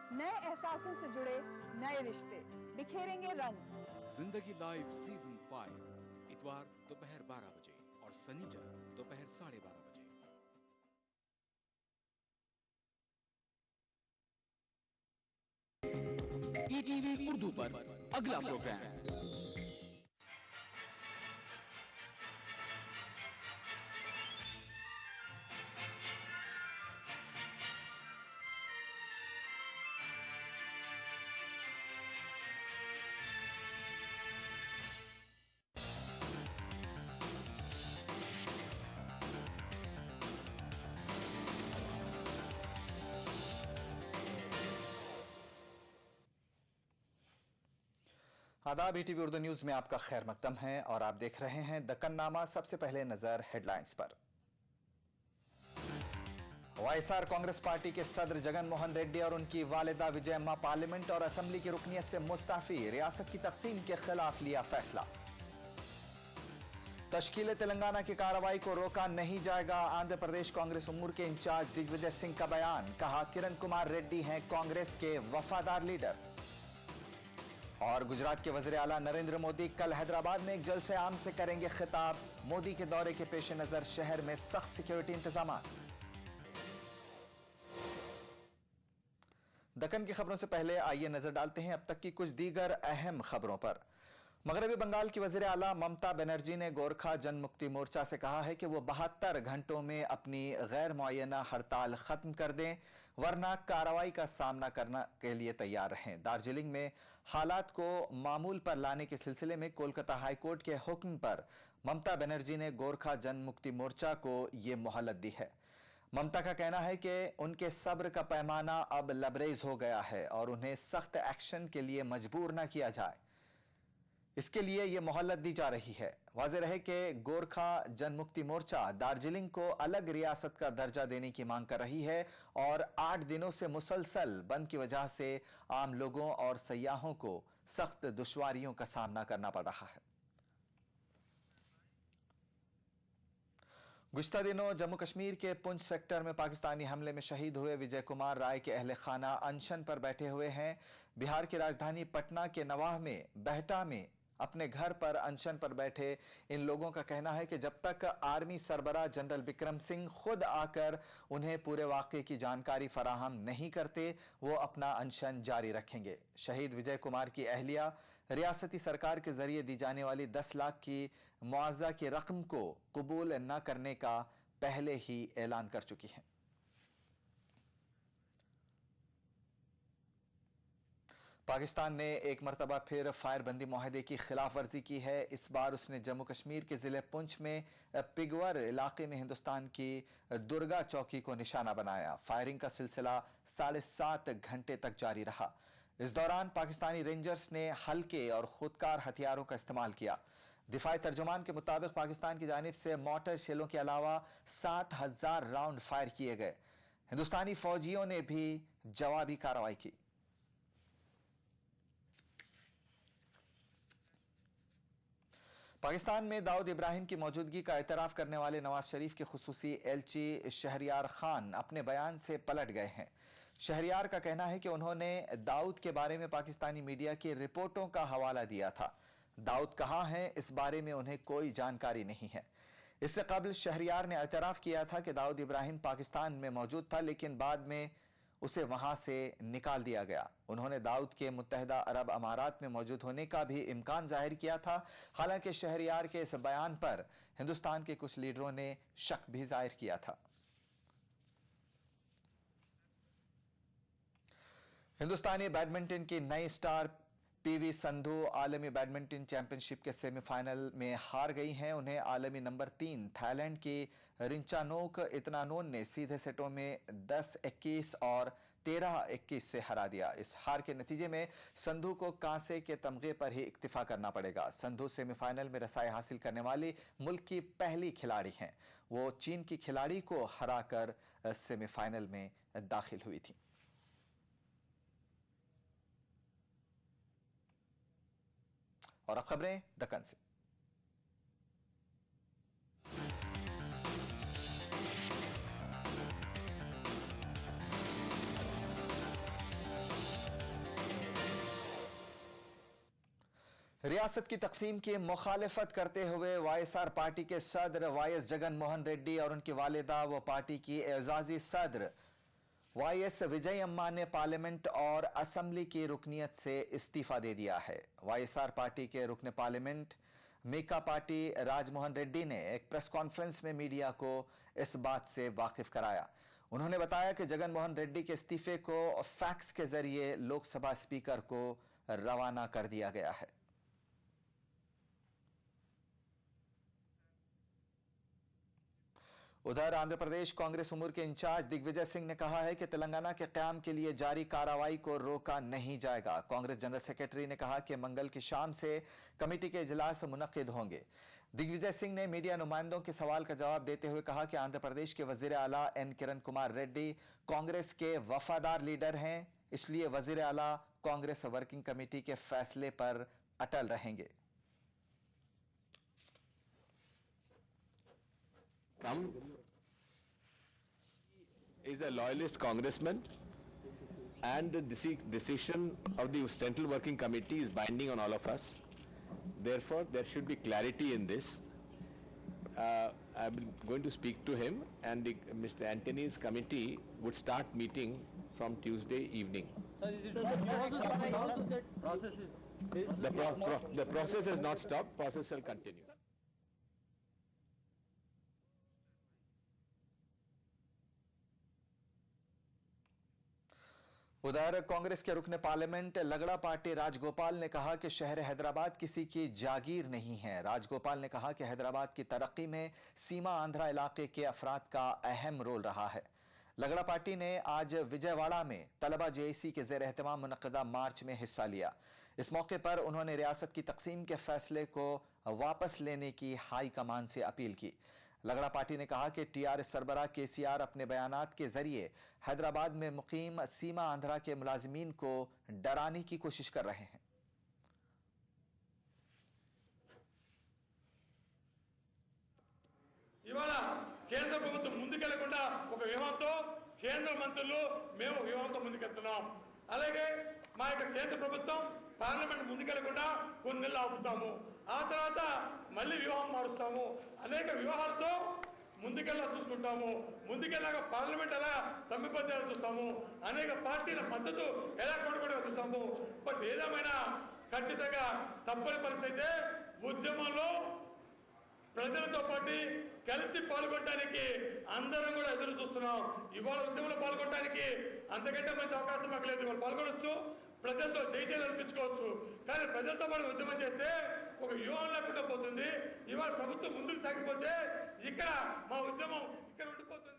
नए एहसासों से जुड़े नए रिश्ते बिखेरेंगे रंग। जिंदगी लाइव सीजन 5 इतवार दोपहर 12 बजे और शनिवार दोपहर 12:30 बजे। ईटीवी उर्दू पर अगला प्रोग्राम। आदाब, ईटीवी उर्दू न्यूज में आपका खैर मकदम है और आप देख रहे हैं दक्कननामा। सबसे पहले नजर हेडलाइंस पर। वाईएसआर कांग्रेस पार्टी के सदर जगन मोहन रेड्डी और उनकी वालिदा विजयम्मा पार्लियामेंट और असेंबली की रुकनियत से मुस्तफी, रियासत की तकसीम के खिलाफ लिया फैसला। तश्कील तेलंगाना की कार्रवाई को रोका नहीं जाएगा, आंध्र प्रदेश कांग्रेस उमूर के इंचार्ज दिग्विजय सिंह का बयान। कहा, किरण कुमार रेड्डी हैं कांग्रेस के वफादार लीडर। और गुजरात के वज़ीर आला नरेंद्र मोदी कल हैदराबाद में एक जलसे आम से करेंगे खिताब। मोदी के दौरे के पेश नजर शहर में सख्त सिक्योरिटी इंतजाम। दक्कन की खबरों से पहले आइए नजर डालते हैं अब तक की कुछ दीगर अहम खबरों पर। मगरबी बंगाल की वज़ीर आला ममता बनर्जी ने गोरखा जन मुक्ति मोर्चा से कहा है कि वो 72 घंटों में अपनी गैर मुअय्यना हड़ताल खत्म कर दें, वरना कार्रवाई का सामना करने के लिए तैयार रहें। दार्जिलिंग में हालात को मामूल पर लाने के सिलसिले में कोलकाता हाईकोर्ट के हुक्म पर ममता बनर्जी ने गोरखा जन मुक्ति मोर्चा को ये मोहलत दी है। ममता का कहना है कि उनके सब्र का पैमाना अब लबरेज हो गया है और उन्हें सख्त एक्शन के लिए मजबूर न किया जाए, इसके लिए यह मोहलत दी जा रही है। वाज़ेह रहे कि गोरखा जनमुक्ति मोर्चा दार्जिलिंग को अलग रियासत का दर्जा देने की मांग कर रही है और 8 दिनों से मुसलसल बंद की वजह से आम लोगों और सयाहों को सख्त दुश्वारियों का सामना करना पड़ रहा है। गुज़िश्ता दिनों जम्मू कश्मीर के पुंछ सेक्टर में पाकिस्तानी हमले में शहीद हुए विजय कुमार राय के अहले खाना अनशन पर बैठे हुए हैं। बिहार की राजधानी पटना के नवाह में बहटा में अपने घर पर अनशन पर बैठे इन लोगों का कहना है कि जब तक आर्मी सरबराह जनरल बिक्रम सिंह खुद आकर उन्हें पूरे वाक़े की जानकारी फराहम नहीं करते, वो अपना अनशन जारी रखेंगे। शहीद विजय कुमार की अहलिया रियासती सरकार के जरिए दी जाने वाली 10 लाख की मुआवजा की रकम को कबूल न करने का पहले ही ऐलान कर चुकी हैं। पाकिस्तान ने एक मरतबा फिर फायरबंदी मुआहदे की खिलाफ वर्जी की है। इस बार उसने जम्मू कश्मीर के जिले पुंछ में पिगवर इलाके में हिंदुस्तान की दुर्गा चौकी को निशाना बनाया। फायरिंग का सिलसिला 7.5 घंटे तक जारी रहा। इस दौरान पाकिस्तानी रेंजर्स ने हल्के और खुदकार हथियारों का इस्तेमाल किया। दिफाई तर्जुमान के मुताबिक पाकिस्तान की जानिब से मोटर शेलों के अलावा 7000 राउंड फायर किए गए। हिंदुस्तानी फौजियों ने भी जवाबी कार्रवाई की। पाकिस्तान में दाऊद इब्राहिम की मौजूदगी का एतराफ करने वाले नवाज शरीफ के खुसूसी एलची शहरियार खान अपने बयान से पलट गए हैं। शहरियार का कहना है कि उन्होंने दाऊद के बारे में पाकिस्तानी मीडिया की रिपोर्टों का हवाला दिया था। दाऊद कहां है, इस बारे में उन्हें कोई जानकारी नहीं है। इससे कबल शहरियार ने एतराफ किया था कि दाऊद इब्राहिम पाकिस्तान में मौजूद था, लेकिन बाद में उसे वहां से निकाल दिया गया। उन्होंने दाऊद के मुत्तहिदा अरब अमारात में मौजूद होने का भी इम्कान जाहिर किया था। हालांकि शहरियार के इस बयान पर हिंदुस्तान के कुछ लीडरों ने शक भी जाहिर किया था। हिंदुस्तानी बैडमिंटन की नई स्टार पीवी संधू आलमी बैडमिंटन चैंपियनशिप के सेमीफाइनल में हार गई हैं। उन्हें आलमी नंबर 3 थाईलैंड की रिंचानोक इतनानोन ने सीधे सेटों में 10-21 और 13-21 से हरा दिया। इस हार के नतीजे में संधू को कांसे के तमगे पर ही इक्तिफा करना पड़ेगा। संधू सेमीफाइनल में रसाई हासिल करने वाली मुल्क की पहली खिलाड़ी हैं। वो चीन की खिलाड़ी को हराकर सेमीफाइनल में दाखिल हुई थी। और अब खबरें दक्कन से। रियासत की तकसीम की मुखालिफत करते हुए वाईएसआर पार्टी के सदर वाईएस जगन मोहन रेड्डी और उनकी वालिदा व पार्टी की एजाजी सदर वाईएस विजय अम्मा ने पार्लियामेंट और असेंबली की रुकनीत से इस्तीफा दे दिया है। वाईएसआर पार्टी के रुकन पार्लियामेंट मीका पार्टी राजमोहन रेड्डी ने एक प्रेस कॉन्फ्रेंस में मीडिया को इस बात से वाकिफ कराया। उन्होंने बताया कि जगन मोहन रेड्डी के इस्तीफे को फैक्स के जरिए लोकसभा स्पीकर को रवाना कर दिया गया है। उधर आंध्र प्रदेश कांग्रेस उमूर के इंचार्ज दिग्विजय सिंह ने कहा है कि तेलंगाना के क़याम के लिए जारी कार्रवाई को रोका नहीं जाएगा। कांग्रेस जनरल सेक्रेटरी ने कहा कि मंगल की शाम से कमेटी के इजलास मुनक्किद होंगे। दिग्विजय सिंह ने मीडिया नुमाइंदों के सवाल का जवाब देते हुए कहा कि आंध्र प्रदेश के वजीर आला एन किरण कुमार रेड्डी कांग्रेस के वफादार लीडर हैं, इसलिए वजीर आला कांग्रेस वर्किंग कमेटी के फैसले पर अटल रहेंगे। Is a loyalist congressman, and the decision of the Central Working Committee is binding on all of us. Therefore, there should be clarity in this. I'm going to speak to him, and Mr. Antony's committee would start meeting from Tuesday evening. The process has not stopped. Process will continue. उधर कांग्रेस के रुकने parliament लगड़ा party Rajagopal ने कहा कि शहर हैदराबाद किसी की जागीर नहीं है। राजगोपाल ने कहा कि हैदराबाद की तरक्की में सीमा आंध्रा इलाके के अफराद का अहम रोल रहा है। लगड़ा पार्टी ने आज विजयवाड़ा में तलबा जेएसी के ज़ेर एहतमाम मुनक्किदा मार्च में हिस्सा लिया। इस मौके पर उन्होंने रियासत की तकसीम के फैसले को वापस लेने की हाई कमान से अपील की। लगड़ा पार्टी ने कहा कि टीआरएस सरबराह केसीआर अपने बयानात के जरिए हैदराबाद में मुकीम सीमा आंध्रा के मुलाजिमीन को डराने की कोशिश कर रहे हैं। ఇవాళ కేంద్ర ప్రభుత్వం ముందుకెళ్లకుండా ఒక వ్యూహంతో కేంద్ర మంత్రులు మేము వ్యూహంతో ముందుకెళ్తున్నాం। అలాగే మా యొక్క కేంద్ర ప్రభుత్వం పార్లమెంట్ ముందుకెళ్లకుండా కొన్ని నెలలు ఆపుతాము, ఆ తర్వాత మళ్ళీ వ్యూహం మారుస్తాము, అనేక వ్యూహాలతో ముందుకెళ్ళా చూసుకుంటాము। ముందుకెళ్ళాక పార్లమెంట్ ఎలా సమీపంగా చూస్తాము, అనేక పార్టీల మద్దతు ఎలా కొనుగోలు చూస్తాము। బట్ ఏదేమైనా ఖచ్చితంగా తప్పని పరిస్థితి ఉద్యమంలో ప్రజలతో పాటు కలిసి పాల్గొనడానికి అందరం కూడా ఎదురు చూస్తున్నాం। ఇవాళ ఉద్యమంలో పాల్గొనడానికి అంతకంటే మంచి అవకాశం మాకు లేదు। ఇవాళ పాల్గొనొచ్చు, ప్రజలతో జైజైలు అనిపించుకోవచ్చు, కానీ ప్రజలతో పాటు ఉద్యమం చేస్తే ఒక వ్యూహం లేకుండా పోతుంది। ఇవాళ ప్రభుత్వం ముందుకు సాగిపోతే ఇక్కడ మా ఉద్యమం ఇక్కడ ఉండిపోతుంది।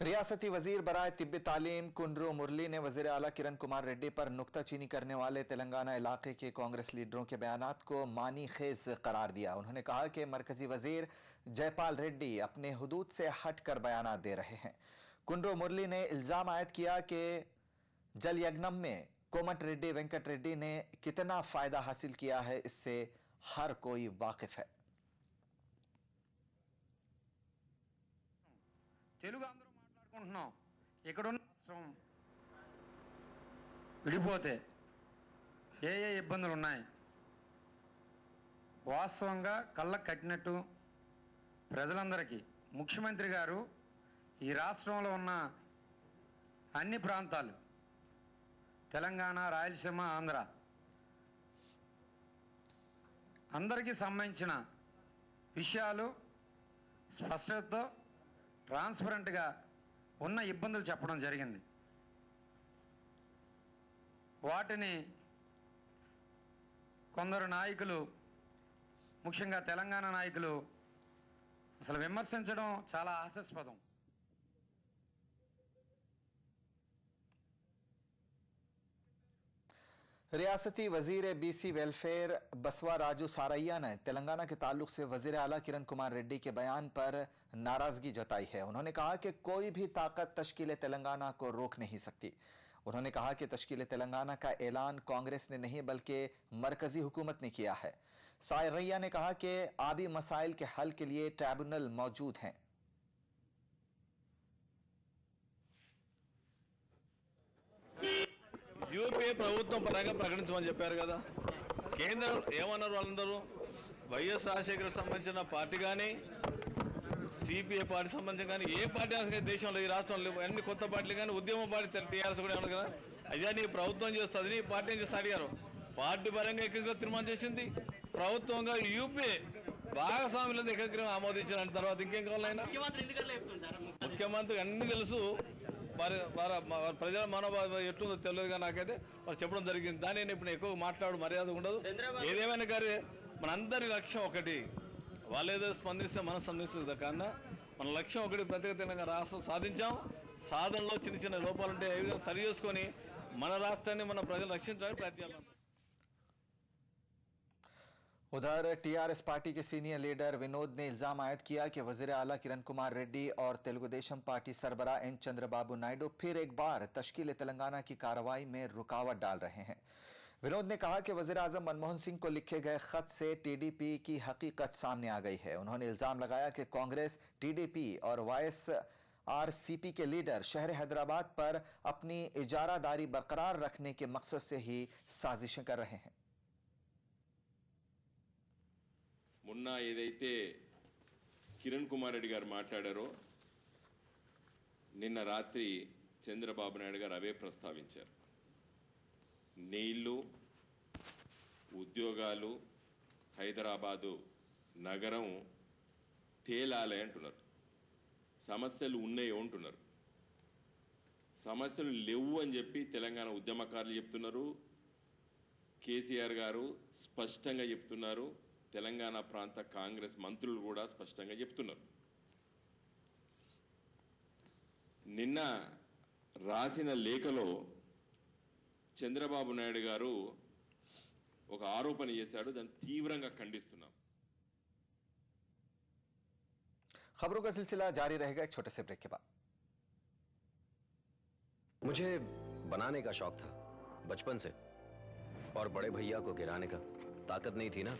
रियासती वजीर बराए तिब्बी तालीम कुंड्रू मुरली ने वजीर आला किरण कुमार रेड्डी पर नुक्ताचीनी करने वाले तेलंगाना इलाके के कांग्रेस लीडरों के बयानात को मानी खेज करार दिया। उन्होंने कहा कि मरकजी वजीर जयपाल रेड्डी अपने हुदूद से हटकर बयानात दे रहे हैं। कुंड्रू मुरली ने इल्जाम आयद किया कि जलयज्ञम में कोमट रेड्डी वेंकट रेड्डी ने कितना फायदा हासिल किया है, इससे हर कोई वाकिफ है। ఇక్కడున్న రాష్ట్రం విడిపోతే ఏ ఏ ఇబ్బందులు ఉన్నాయి వాస్తవంగా కళ్ళకు కట్టినట్టు ప్రజలందరికీ ముఖ్యమంత్రి గారు ఈ రాష్ట్రంలో ఉన్న అన్ని ప్రాంతాలు తెలంగాణ, రాయలసీమ, ఆంధ్ర అందరికీ సంబంధించిన విషయాలు స్పష్టతతో ట్రాన్స్పరెంట్గా ఉన్న ఇబ్బందులు చెప్పడం జరిగింది। వాటిని కొందరు నాయకులు, ముఖ్యంగా తెలంగాణ నాయకులు అసలు విమర్శించడం చాలా హాస్యాస్పదం। रियासती वजीर बीसी वेलफेयर बसवा राजू सारैया ने तेलंगाना के ताल्लुक से वजीर आला किरण कुमार रेड्डी के बयान पर नाराजगी जताई है। उन्होंने कहा कि कोई भी ताकत तश्कील तेलंगाना को रोक नहीं सकती। उन्होंने कहा कि तश्कील तेलंगाना का ऐलान कांग्रेस ने नहीं बल्कि मरकजी हुकूमत ने किया है। सारैया ने कहा कि आबी मसाइल के हल के लिए ट्रिब्यूनल मौजूद हैं। You యూపీఏ ప్రభుత్వం పరంగా ప్రకటించమని చెప్పారు కదా. కేంద్రం ఏమన్నారు వాళ్ళందరూ? వైఎస్ రాజశేఖర్ సంబంధించిన పార్టీ కానీ సిపిఐ పార్టీ సంబంధించిన కానీ ఏ పార్టీ అయినా దేశంలో ఈ రాష్ట్రంలో అన్ని కొత్త పార్టీలు కానీ ఉద్యమ పార్టీ టీఆర్ఎస్ కూడా ఏమన్నా కదా, అయ్యా నీ ప్రభుత్వం చేస్తుంది నీ పార్టీ ఏం చేస్తా అడిగారు. పార్టీ పరంగా ఏకగ్రీవ తీర్మానం చేసింది, ప్రభుత్వంగా యూపీఏ భాగస్వాములను ఏకగ్రీవం ఆమోదించిన తర్వాత ఇంకేం కావాలైనా. ముఖ్యమంత్రికి అన్ని తెలుసు, వారి ప్రజల మనోభావం ఎట్లుందో తెలియదు కానీ నాకైతే వారు చెప్పడం జరిగింది. దాన్ని నేను ఇప్పుడు ఎక్కువ మాట్లాడు మర్యాద ఉండదు. ఏదేమైనా కానీ మనందరి లక్ష్యం ఒకటి, వాళ్ళు ఏదో స్పందిస్తే మనం స్పందిస్తుంది కన్నా మన లక్ష్యం ఒకటి, ప్రత్యేక తెలంగాణ రాష్ట్రం సాధించాం. సాధనలో చిన్న చిన్న లోపాలు ఉంటే ఏ విధంగా సరి చేసుకొని మన రాష్ట్రాన్ని మన ప్రజలు రక్షించడానికి ప్రయత్నం. उधर टीआरएस पार्टी के सीनियर लीडर विनोद ने इल्जाम आयद किया कि वजीर आला किरण कुमार रेड्डी और तेलुगुदेशम पार्टी सरबरा एन चंद्रबाबू नायडू फिर एक बार तश्कील तेलंगाना की कार्रवाई में रुकावट डाल रहे हैं। विनोद ने कहा कि वजीर आजम मनमोहन सिंह को लिखे गए खत से टीडीपी की हकीकत सामने आ गई है। उन्होंने इल्जाम लगाया कि कांग्रेस, टीडीपी और वाईएसआरसीपी के लीडर शहर हैदराबाद पर अपनी इजारादारी बरकरार रखने के मकसद से ही साजिशें कर रहे हैं। మొన్న ఏదైతే కిరణ్ కుమార్ రెడ్డి గారు మాట్లాడారో నిన్న రాత్రి చంద్రబాబు నాయుడు గారు అవే ప్రస్తావించారు. నీళ్లు, ఉద్యోగాలు, హైదరాబాదు నగరం తేలాలి అంటున్నారు. సమస్యలు ఉన్నాయి అంటున్నారు. సమస్యలు లేవు అని చెప్పి తెలంగాణ ఉద్యమకారులు చెప్తున్నారు. కేసీఆర్ గారు స్పష్టంగా చెప్తున్నారు. తెలంగాణ ప్రాంత కాంగ్రెస్ మంత్రులు కూడా స్పష్టంగా చెప్తున్నారు. నిన్న రాసిన లేఖలో చంద్రబాబు నాయుడు గారు ఒక ఆరోపణ చేశాడు, దాన్ని తీవ్రంగా ఖండిస్తున్నాం. खबरों का सिलसिला जारी रहेगा एक छोटे से ब्रेक के बाद। मुझे बनाने का शौक था बचपन से, और बड़े भैया को गिराने का ताकत नहीं थी ना,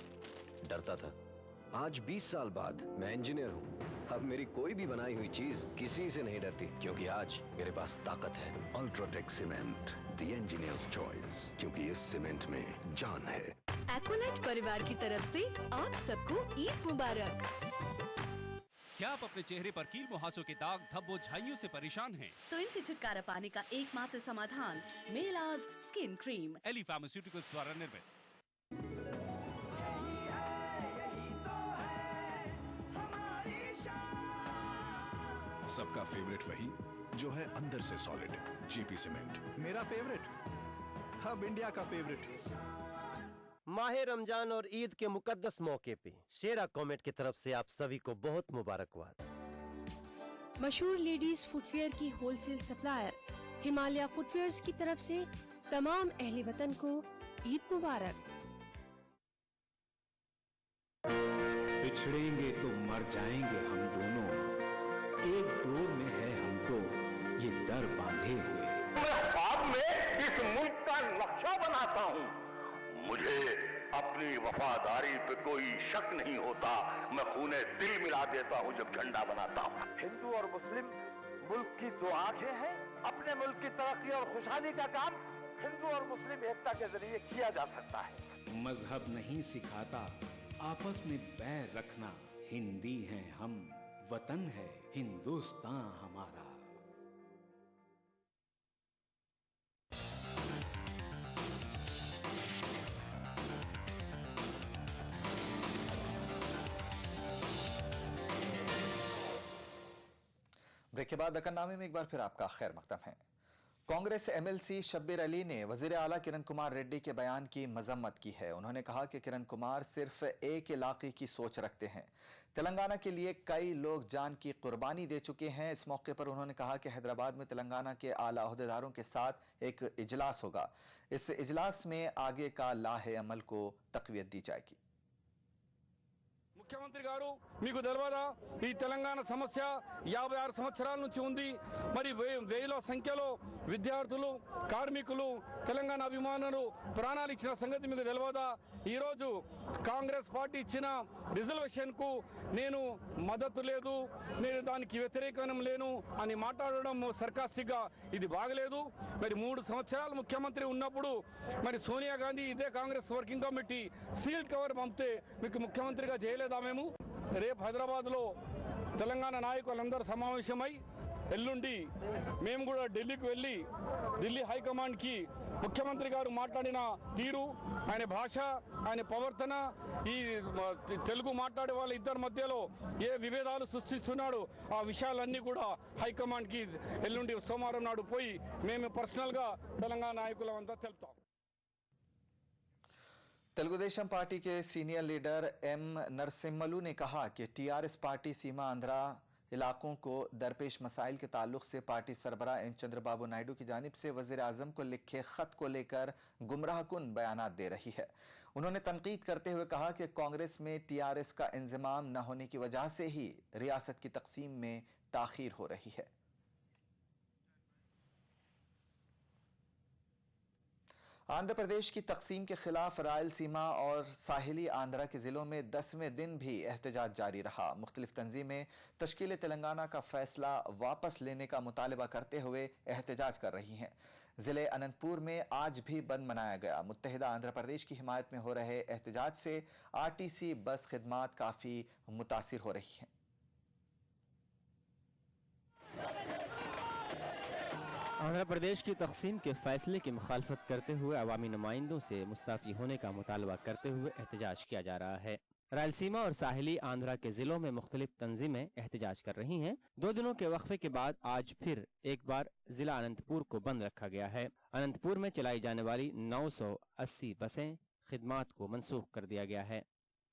डरता था। आज 20 साल बाद मैं इंजीनियर हूँ। अब मेरी कोई भी बनाई हुई चीज किसी से नहीं डरती, क्योंकि आज मेरे पास ताकत है। UltraTech cement, the engineers choice, क्योंकि इस सीमेंट में जान है। एक्वालाइट परिवार की तरफ से आप सबको ईद मुबारक। क्या आप अपने चेहरे पर कील मुहासों के दाग, धब्बों, झाइयों से परेशान हैं? तो इनसे छुटकारा पाने का एकमात्र समाधान Melaz skin cream, Ely pharmaceuticals द्वारा निर्मित। सबका फेवरेट वही जो है अंदर से सॉलिड, जेपी सीमेंट। मेरा फेवरेट, अब इंडिया का फेवरेट। माहे रमजान और ईद के मुकद्दस मौके पे शेरा कॉमेट की तरफ से आप सभी को बहुत मुबारकबाद। मशहूर लेडीज फुटवेयर की होलसेल सप्लायर हिमालय फुटवेयर्स की तरफ से तमाम अहले वतन को ईद मुबारक। बिछड़ेंगे तो मर जाएंगे हम दोनों, एक डोर में है हमको ये दर बांधे हुए। मैं ख्वाब में इस मुल्क का नक्शा बनाता हूँ। मुझे अपनी वफादारी पे कोई शक नहीं होता। मैं खूने दिल मिला देता हूँ जब झंडा बनाता हूँ। हिंदू और मुस्लिम मुल्क की दो आंखें हैं। अपने मुल्क की तरक्की और खुशहाली का काम हिंदू और मुस्लिम एकता के जरिए किया जा सकता है। मजहब नहीं सिखाता आपस में बैर रखना। हिंदी हैं हम, वतन है हिंदुस्तान हमारा। ब्रेक के बाद अकन्नामे में एक बार फिर आपका खैर मकदम है। कांग्रेस एमएलसी शब्बीर अली ने वजीर आला किरण कुमार रेड्डी के बयान की मजम्मत की है। उन्होंने कहा कि किरण कुमार सिर्फ एक इलाके की सोच रखते हैं। तेलंगाना के लिए कई लोग जान की कुर्बानी दे चुके हैं। इस मौके पर उन्होंने कहा कि हैदराबाद में तेलंगाना के आला ओहदेदारों के साथ एक इजलास होगा। इस इजलास में आगे का लाहे अमल को तक़वियत दी जाएगी। ముఖ్యమంత్రి గారు మీకు తెలియదా ఈ తెలంగాణ సమస్య 56 సంవత్సరాల నుంచి ఉంది. మరి వేల సంఖ్యలో విద్యార్థులు, కార్మికులు, తెలంగాణ అభిమానులు ప్రాణాలు ఇచ్చిన సంగతి మీకు తెలియదా? ఈరోజు కాంగ్రెస్ పార్టీ ఇచ్చిన రిజర్వేషన్కు నేను మద్దతు లేదు, నేను దానికి వ్యతిరేకం లేను అని మాట్లాడడం సర్కాస్టిక్గా ఇది బాగలేదు. మరి 3 సంవత్సరాలు ముఖ్యమంత్రి ఉన్నప్పుడు మరి సోనియా గాంధీ ఇదే Congress working committee sealed cover పంపితే మీకు ముఖ్యమంత్రిగా చేయలేదా? మేము రేపు హైదరాబాద్లో తెలంగాణ నాయకులందరూ సమావేశమై ఎల్లుండి మేము కూడా ఢిల్లీకి వెళ్ళి ఢిల్లీ హైకమాండ్కి ముఖ్యమంత్రి గారు మాట్లాడిన తీరు, ఆయన భాష, ఆయన ప్రవర్తన, ఈ తెలుగు మాట్లాడే వాళ్ళ ఇద్దరి మధ్యలో ఏ విభేదాలు సృష్టిస్తున్నాడో ఆ విషయాలన్నీ కూడా హైకమాండ్కి ఎల్లుండి సోమవారం నాడు పోయి మేము పర్సనల్గా తెలంగాణ నాయకులంతా తెలుపుతాం. तेलुगुदेशम पार्टी के सीनियर लीडर एम नरसिम्हलू ने कहा कि टीआरएस पार्टी सीमा आंध्रा इलाकों को दरपेश मसाइल के ताल्लुक से पार्टी सरबराह एन चंद्रबाबू नायडू की जानिब से वज़ीर आज़म को लिखे खत को लेकर गुमराहकुन बयानात दे रही है। उन्होंने तनकीद करते हुए कहा कि कांग्रेस में टीआरएस का इंज़माम न होने की वजह से ही रियासत की तकसीम में ताख़ीर हो रही है। आंध्र प्रदेश की तकसीम के खिलाफ रायलसीमा और साहिली आंध्रा के जिलों में 10वें दिन भी एहतजाज जारी रहा। मुख्तलिफ तंजीमें तश्कील तेलंगाना का फैसला वापस लेने का मुतालबा करते हुए एहतजाज कर रही हैं। जिले अनंतपुर में आज भी बंद मनाया गया। मुत्तहिदा आंध्र प्रदेश की हिमायत में हो रहे एहतजाज से आरटीसी बस खिदमात काफ़ी मुतासिर हो रही हैं। आंध्र प्रदेश की तकसीम के फैसले की मुखालफत करते हुए अवामी नुमाइंदों से मुस्ताफ़ी होने का मुतालबा करते हुए एहतजाज किया जा रहा है। रायलसीमा और साहिली आंध्रा के जिलों में मुख्तलिफ तंजीमें एहतजाज कर रही हैं। 2 दिनों के वक्फे के बाद आज फिर एक बार जिला अनंतपुर को बंद रखा गया है। अनंतपुर में चलाई जाने वाली 980 बसें खिदमात को मनसूख कर दिया गया है।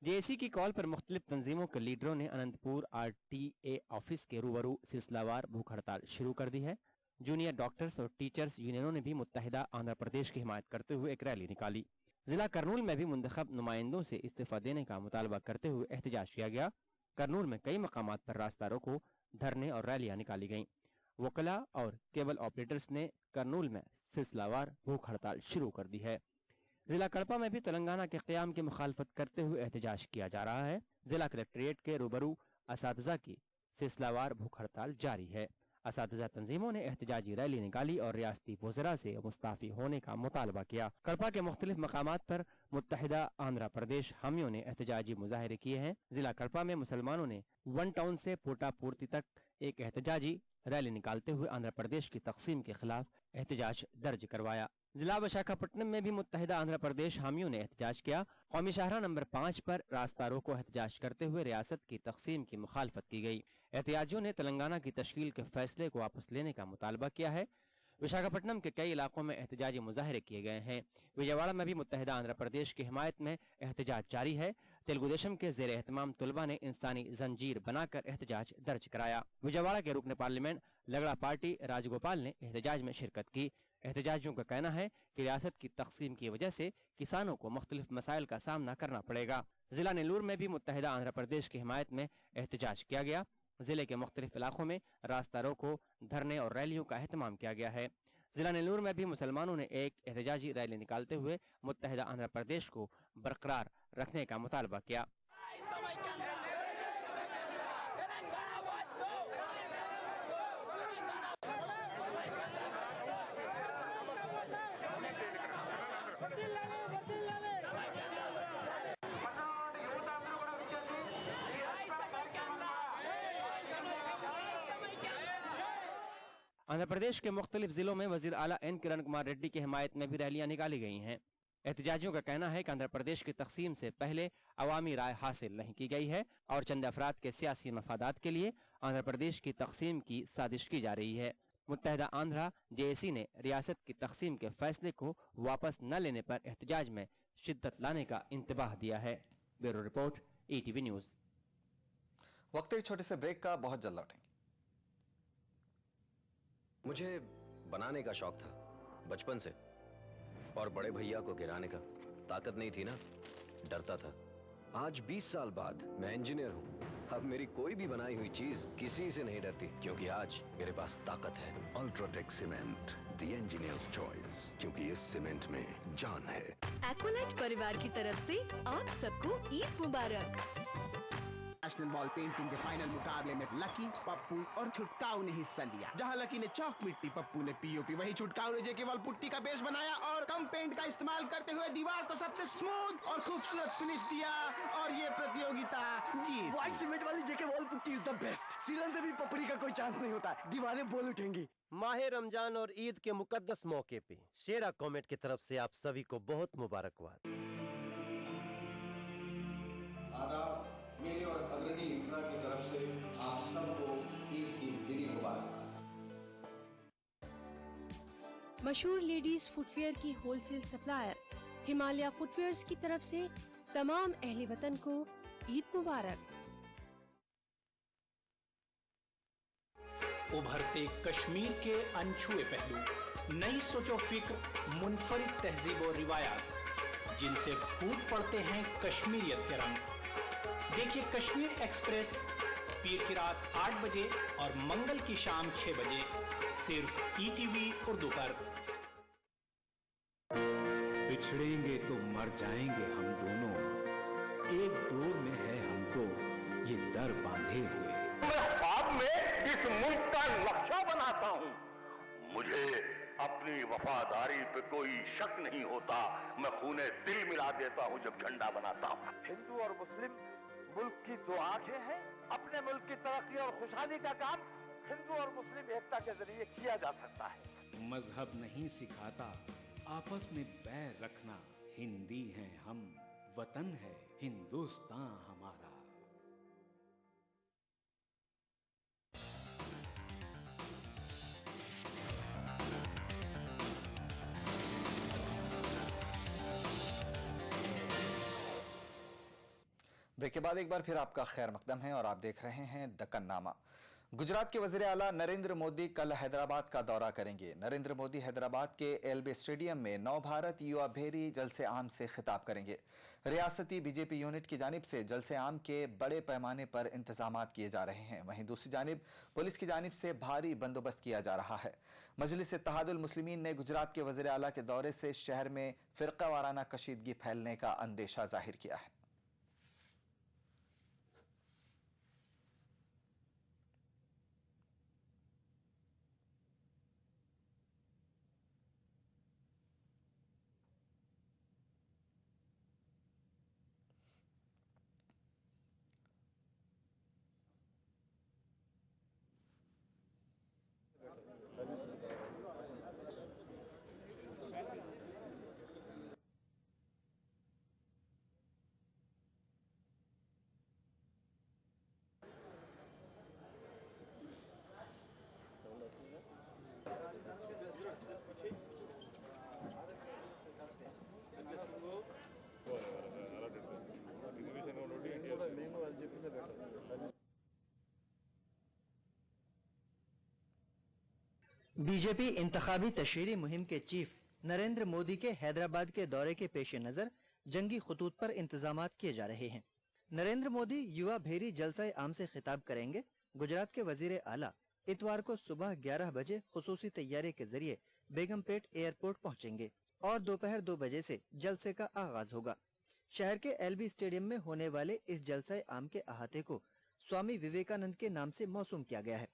जेएसी की कॉल पर मुख्तलिफ तंजीमों के लीडरों ने अनंतपुर RTA ऑफिस के रूबरू सिलसिलावार भूख हड़ताल शुरू कर दी है। जूनियर डॉक्टर्स और टीचर्स यूनियनों ने भी मुत्तहिदा आंध्र प्रदेश की हिमायत करते हुए एक रैली निकाली। जिला करनूल में भी मुंतखब नुमाइंदों से इस्तीफा देने का मुतालबा करते हुए एहतजाज किया गया। करनूल में कई मकामात पर रास्ता रोको, धरने और रैलियां निकाली गईं। वकला और केबल ऑपरेटर्स ने करनूल में सिलसिलावार भूख हड़ताल शुरू कर दी है। जिला कड़पा में भी तेलंगाना के क़याम की मुखालफत करते हुए एहतजाज किया जा रहा है। जिला कलेक्ट्रेट के रूबरू असातिज़ा की सिलसिलावार भूख हड़ताल जारी है। असातिज़ा तंजीमों ने एहतजाजी रैली निकाली और रियासती वज़रा से मुस्ताफ़ी होने का मुतालबा किया। कड़पा के मुख्तलिफ मकामात पर मुत्तहिदा आंध्र प्रदेश हामियों ने एहतजाजी मुजाहरे किए हैं। जिला कड़पा में मुसलमानों ने 1 टाउन से पोटापूर्ति तक एक एहतजाजी रैली निकालते हुए आंध्र प्रदेश की तकसीम के खिलाफ एहतजाज दर्ज करवाया। जिला विशाखापट्टनम में भी मुत्तहिदा आंध्र प्रदेश हामियों ने एहतजाज किया। कौमी शाहरा नंबर 5 पर रास्ता रोको एहतजाज करते हुए रियासत की तकसीम की मुखालफत की गई। एहतजाजियों ने तेलंगाना की तश्कील के फैसले को वापस लेने का मुतालबा किया है। विशाखापट्टनम के कई इलाकों में एहतजाजी मुजाहरे किए गए हैं। विजयवाड़ा में भी मुत्तहिदा आंध्र प्रदेश की हिमायत में एहतजाज जारी है। तेलुगुदेशम के ज़ेर एहतमाम तुलबा ने इंसानी जंजीर बनाकर एहतजाज दर्ज कराया। विजयवाड़ा के रुकन पार्लियामेंट लगड़ा पार्टी राजगोपाल ने एहतजाज में शिरकत की। एहतजाजियों का कहना है कि रियासत की तकसीम की वजह से किसानों को मुख्तलिफ मसाइल का सामना करना पड़ेगा। जिला नेल्लूर में भी मुत्तहिदा आंध्र प्रदेश की हिमायत में एहतजाज किया गया। जिले के मुख्तलिफ इलाकों में रास्ता रोको, धरने और रैलियों का एहतमाम किया गया है। जिला नेल्लूर में भी मुसलमानों ने एक एहतजाजी रैली निकालते हुए मुत्तहिदा आंध्र प्रदेश को बरकरार रखने का मुतालबा किया। आंध्र प्रदेश के मुख्तलिफ जिलों में वजीर आला एन किरण कुमार रेड्डी की हिमायत में भी रैलियां निकाली गई हैं। एहतजाजियों का कहना है कि आंध्र प्रदेश की तकसीम से पहले अवामी राय हासिल नहीं की गई है और चंद अफराद के सियासी मफादात के लिए आंध्र प्रदेश की तकसीम की साजिश की जा रही है। मुत्तहिदा आंध्रा जेएसी ने रियासत की तकसीम के फैसले को वापस न लेने पर एहतजाज में शिद्दत लाने का इंतबाह दिया है। Bureau report ETV news. वक्त एक छोटे से ब्रेक का, बहुत जल्द लौटेंगे। मुझे बनाने का शौक था बचपन से, और बड़े भैया को गिराने का। ताकत नहीं थी ना, डरता था। आज 20 साल बाद मैं इंजीनियर हूं। अब मेरी कोई भी बनाई हुई चीज किसी से नहीं डरती, क्योंकि आज मेरे पास ताकत है। UltraTech cement, the engineers choice, क्योंकि इस सीमेंट में जान है। एक्वालाइट परिवार की तरफ से आप सबको ईद मुबारक। नेशनल बॉल पेंटिंग के फाइनल मुकाबले में लकी, पप्पू और छुटकाऊ ने हिस्सा लिया। जहां लकी ने चौक मिट्टी, पप्पू ने पीओपी, वहीं छुटकाऊ ने जेके वॉल पुट्टी का बेस बनाया और कम पेंट का इस्तेमाल करते हुए दीवार को सबसे स्मूथ और खूबसूरत फिनिश दिया और ये प्रतियोगिता जीत। व्हाइट सीमेंट वाली JK wall putty is the best. सीलन से भी पपड़ी का कोई चांस नहीं होता, दीवारें बोल उठेंगी। माह रमजान और ईद के मुकद्दस मौके पे शेरा कॉमेट की तरफ से आप सभी को बहुत मुबारकबाद। आदाब, मेरी और अग्रणी इंफ्रा की तरफ से आप सबको ईद की दिली मुबारकबाद। मशहूर लेडीज फुटवेयर की होलसेल सप्लायर हिमालय फुटवेयर्स की तरफ से तमाम अहले वतन को ईद मुबारक। उभरते कश्मीर के अनछुए पहलू, नई सोचो फिक्र, मुनफरिद तहजीब और रिवायात जिनसे फूट पड़ते हैं कश्मीरियत के रंग। देखिए कश्मीर एक्सप्रेस पीर की रात 8 बजे और मंगल की शाम 6 बजे सिर्फ ईटीवी उर्दू पर। बिछड़ेंगे तो मर जाएंगे हम दोनों, एक डोर में है हमको ये दर बांधे हुए। मैं ख्वाब में इस मुल्क का नक्शा बनाता हूँ। मुझे अपनी वफादारी पे कोई शक नहीं होता। मैं खूने दिल मिला देता हूँ जब झंडा बनाता हूँ। हिंदू और मुस्लिम मुल्क की दो आंखें हैं। अपने मुल्क की तरक्की और खुशहाली का काम हिंदू और मुस्लिम एकता के जरिए किया जा सकता है। मजहब नहीं सिखाता आपस में बैर रखना, हिंदी हैं हम, वतन है हिंदुस्तान हमारा। ब्रेक के बाद एक बार फिर आपका खैर मकदम है और आप देख रहे हैं दक्कन नामा। गुजरात के वज़ीर आला नरेंद्र मोदी कल हैदराबाद का दौरा करेंगे। नरेंद्र मोदी हैदराबाद के एलबी स्टेडियम में नव भारत युवा भेरी जलसे आम से खिताब करेंगे। रियासती बीजेपी यूनिट की जानिब से जलसे आम के बड़े पैमाने पर इंतजामात किए जा रहे हैं। वहीं दूसरी जानिब पुलिस की जानिब से भारी बंदोबस्त किया जा रहा है। मजलिस इत्तेहादुल मुस्लिमीन ने गुजरात के वज़ीर आला के दौरे से शहर में फिरका वाराना कशीदगी फैलने का अंदेशा जाहिर किया है। बीजेपी इंतखाबी तशहीरी मुहिम के चीफ नरेंद्र मोदी के हैदराबाद के दौरे के पेश नजर जंगी खतूत पर इंतजामात किए जा रहे हैं। नरेंद्र मोदी युवा भेरी जलसा आम से खिताब करेंगे। गुजरात के वजीर आला इतवार को सुबह 11 बजे खुसूसी तैयारी के जरिए बेगमपेट एयरपोर्ट पहुंचेंगे और दोपहर 2 बजे से जलसे का आगाज होगा। शहर के एलबी स्टेडियम में होने वाले इस जलसा आम के अहाते को स्वामी विवेकानंद के नाम से मौसूम किया गया है।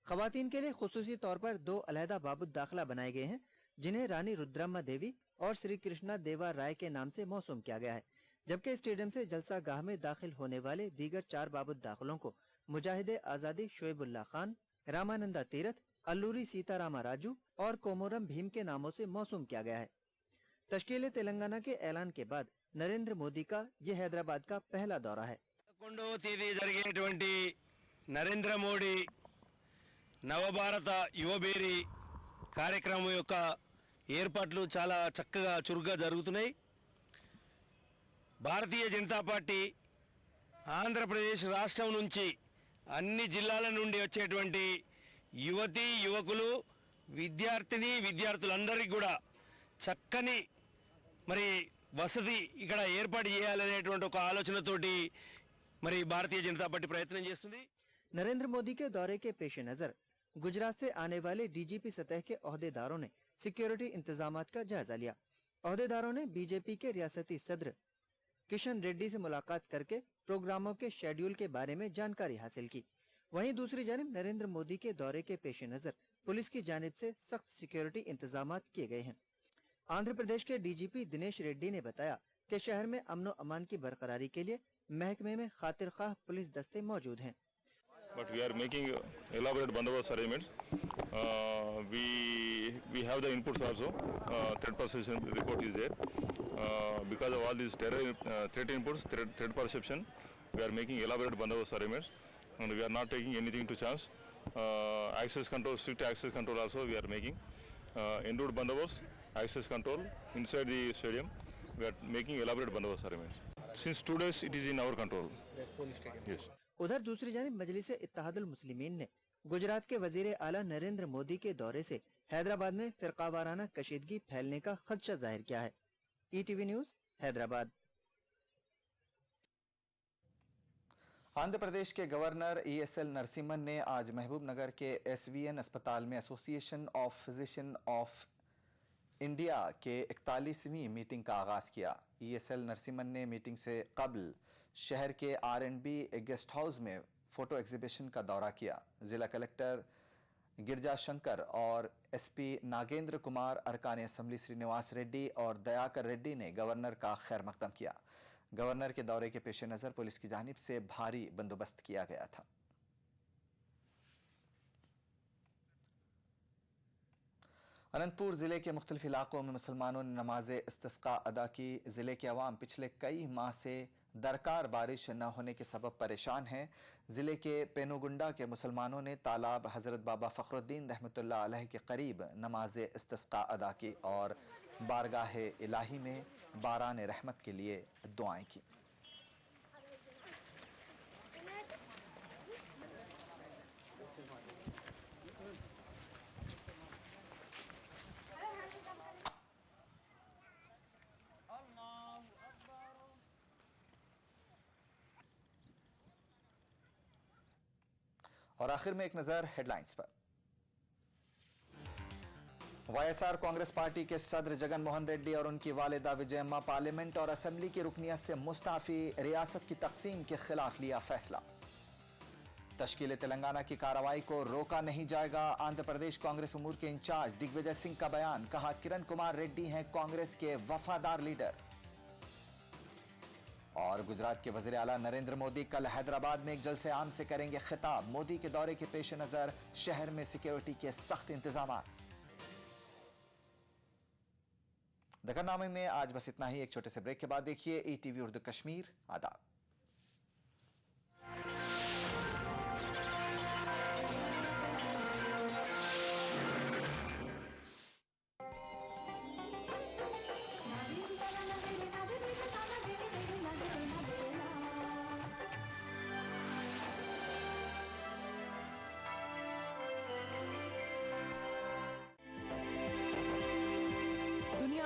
खवातीन के लिए खुसूसी तौर पर 2 अलहदा बाबुत दाखिला बनाए गए हैं, जिन्हें रानी रुद्रम्मा देवी और श्री कृष्णा देवा राय के नाम से मौसूम किया गया है। जबकि स्टेडियम से जलसा गाह में दाखिल होने वाले दीगर 4 बाबुत दाखिलों को मुजाहिदे आजादी शोएबुल्ला खान, रामानंदा तीरथ, अल्लूरी सीतारामा राजू और कोमोरम भीम के नामों से मौसूम किया गया है। तश्कील तेलंगाना के ऐलान के बाद नरेंद्र मोदी का ये हैदराबाद का पहला दौरा है। 11వ తేదీ జరిగేటువంటి నరేంద్ర మోడీ నవభారత యువబేరి కార్యక్రమం యొక్క ఏర్పాట్లు చాలా చక్కగా చురుగ్గా జరుగుతున్నాయి. భారతీయ జనతా పార్టీ ఆంధ్రప్రదేశ్ రాష్ట్రం నుంచి అన్ని జిల్లాల నుండి వచ్చేటువంటి యువతీ యువకులు విద్యార్థులందరికీ కూడా చక్కని మరి వసతి ఇక్కడ ఏర్పాటు చేయాలనేటువంటి ఒక ఆలోచనతోటి మరి భారతీయ జనతా పార్టీ ప్రయత్నం చేస్తుంది. नरेंद्र मोदी के दौरे के पेश नजर गुजरात से आने वाले डीजीपी सतह के ओहदेदारों ने सिक्योरिटी इंतजामात का जायजा लिया. ओहदेदारों ने बीजेपी के रियासती सदर किशन रेड्डी से मुलाकात करके प्रोग्रामों के शेड्यूल के बारे में जानकारी हासिल की. वहीं दूसरी जानिब नरेंद्र मोदी के दौरे के पेश नजर पुलिस की जानिब से सख्त सिक्योरिटी इंतजामात किए गए हैं. आंध्र प्रदेश के डीजीपी दिनेश रेड्डी ने बताया कि शहर में अमनो अमान की बरकरारी के लिए महकमे में खातिर खाह पुलिस दस्ते मौजूद हैं. But we are making elaborate bandobast arrangements. We have the inputs also. Threat perception report is there. Because of all these threat inputs, threat perception, we are making elaborate bandobast arrangements, and we are not taking anything to chance. Access control, strict access control also we are making. En route bandobast, access control inside the stadium. We are making elaborate bandobast arrangements. Since 2 days, it is in our control. Yes. उधर दूसरी जानिब मजलिस इत्तेहादुल मुस्लिमीन ने गुजरात के वजीर आला नरेंद्र मोदी के दौरे से हैदराबाद में फिरकावाराना कशीदगी फैलने का खदशा जाहिर किया है. ETV news Hyderabad. आंध्र प्रदेश के गवर्नर ESL नरसिम्हन ने आज महबूब नगर के SVN अस्पताल में association of physician of India के 41वीं मीटिंग का आगाज किया. ESL नरसिम्हन ने मीटिंग से कबल शहर के R&B गेस्ट हाउस में फोटो एग्जीबिशन का दौरा किया. जिला कलेक्टर गिरजा शंकर और SP नागेंद्र कुमार, अरकान असम्बली श्रीनिवास रेड्डी और दयाकर रेड्डी ने गवर्नर का खैर मकदम किया. गवर्नर के दौरे के पेश नजर पुलिस की जानिब से भारी बंदोबस्त किया गया था. अनंतपुर जिले के मुख्तलिफ इलाकों में मुसलमानों ने नमाज इस्तिस्का अदा की. जिले के अवाम पिछले कई माह से दरकार बारिश न होने के सबब परेशान हैं. जिले के पेनुगुंडा के मुसलमानों ने तालाब हजरत बाबा फखरुद्दीन रहमतुल्लाह अलैह के करीब नमाज इस्तिस्का अदा की और बारगाह इलाही में बारान रहमत के लिए दुआएं की. और आखिर में एक नजर हेडलाइंस पर. YSR कांग्रेस पार्टी के सदर जगन मोहन रेड्डी और उनकी वालिदा विजयम्मा पार्लियामेंट और असेंबली की रुकनियत से मुस्ताफी. रियासत की तकसीम के खिलाफ लिया फैसला. तश्कील तेलंगाना की कार्रवाई को रोका नहीं जाएगा. आंध्र प्रदेश कांग्रेस उमूर के इंचार्ज दिग्विजय सिंह का बयान. कहा किरण कुमार रेड्डी हैं कांग्रेस के वफादार लीडर. और गुजरात के वजीर आला नरेंद्र मोदी कल हैदराबाद में एक जलसे आम से करेंगे खिताब. मोदी के दौरे के पेश नजर शहर में सिक्योरिटी के सख्त इंतजाम. दखननामे में आज बस इतना ही. एक छोटे से ब्रेक के बाद देखिए ETV उर्दू कश्मीर. आदाब.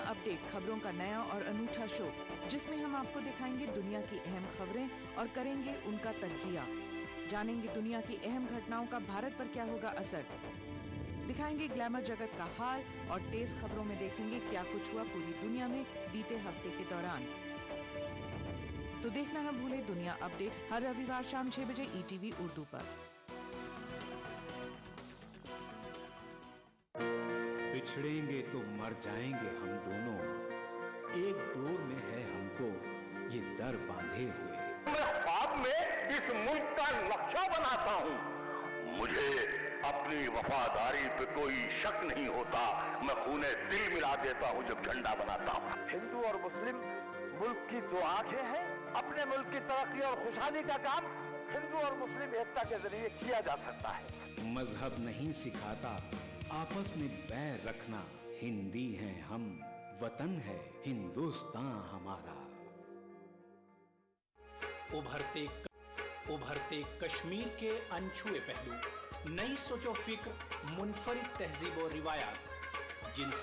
अपडेट, खबरों का नया और अनूठा शो जिसमें हम आपको दिखाएंगे दुनिया की अहम खबरें और करेंगे उनका तज्जिया. जानेंगे दुनिया की अहम घटनाओं का भारत पर क्या होगा असर. दिखाएंगे ग्लैमर जगत का हाल और तेज खबरों में देखेंगे क्या कुछ हुआ पूरी दुनिया में बीते हफ्ते के दौरान. तो देखना न भूले दुनिया अपडेट हर रविवार शाम 6 बजे ETV उर्दू पर. बिछड़ेंगे तो मर जाएंगे हम दोनों, एक डोर में है हमको ये दर बांधे हुए. मैं ख्वाब में इस मुल्क का नक्शा बनाता हूँ. मुझे अपनी वफादारी पे कोई शक नहीं होता. मैं खूने दिल मिला देता हूँ जब झंडा बनाता हूँ. हिंदू और मुस्लिम मुल्क की दो आंखें हैं. अपने मुल्क की तरक्की और खुशहाली का काम हिंदू और मुस्लिम एकता के जरिए किया जा सकता है. मजहब नहीं सिखाता आपस में बैर रखना. हिंदी हैं हम, वतन है हिंदुस्तान हमारा. उभरते कश्मीर के अनछुए पहलू, नई सोचो फिक्र, मुनफरिद तहजीब और रिवायात जिनसे